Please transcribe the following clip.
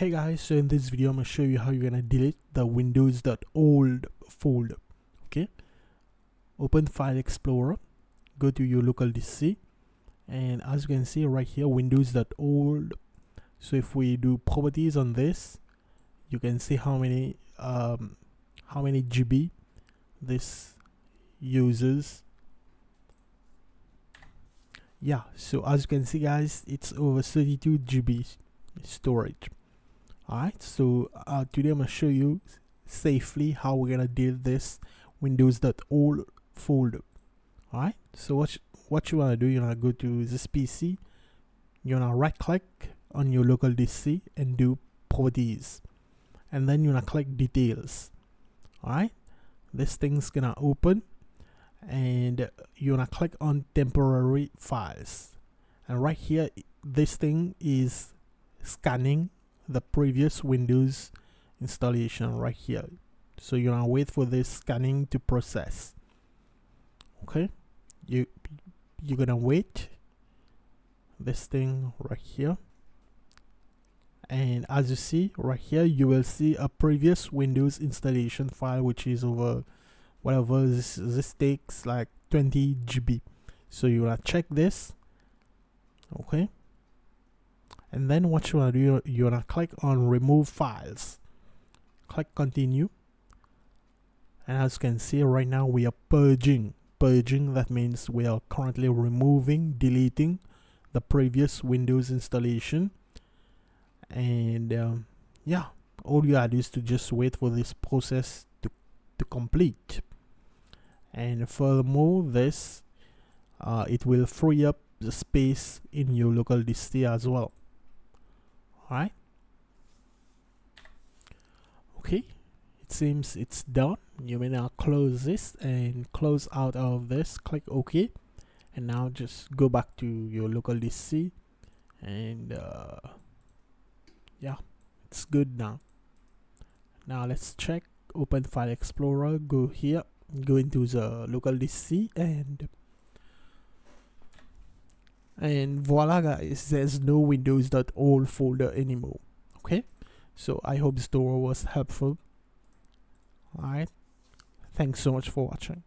Hey guys, so in this video I'm going to show you how you're going to delete the Windows.old folder. Okay, open File Explorer, go to your local DC, and as you can see right here, Windows.old. So if we do properties on this, you can see how many GB this uses. Yeah, so as you can see guys, it's over 32 GB storage. Alright, so today I'm going to show you safely how we're going to delete this Windows.old folder. Alright, so what you want to do, you want to go to this PC, you want to right click on your local DC and do properties, and then you want to click details. Alright, this thing's going to open, and you want to click on temporary files, and right here this thing is scanning the previous Windows installation right here. So you're gonna wait for this scanning to process. Okay, you're gonna wait this thing right here, and as you see right here, you will see a previous Windows installation file which is over whatever this takes like 20 GB. So you wanna check this. Okay, and then what you want to do, you want to click on remove files, click continue, and as you can see right now we are purging. That means we are currently removing, deleting the previous Windows installation. And yeah, all you have is to just wait for this process to complete. And furthermore, this it will free up the space in your local DC as well. Alright, okay, it seems it's done. You may now close this and close out of this, click OK, and now just go back to your local DC, and yeah, it's good now. Now let's check. Open File Explorer, go here, go into the local DC, and voila guys, there's no Windows.old folder anymore. Okay, so I hope this tutorial was helpful. Alright, thanks so much for watching.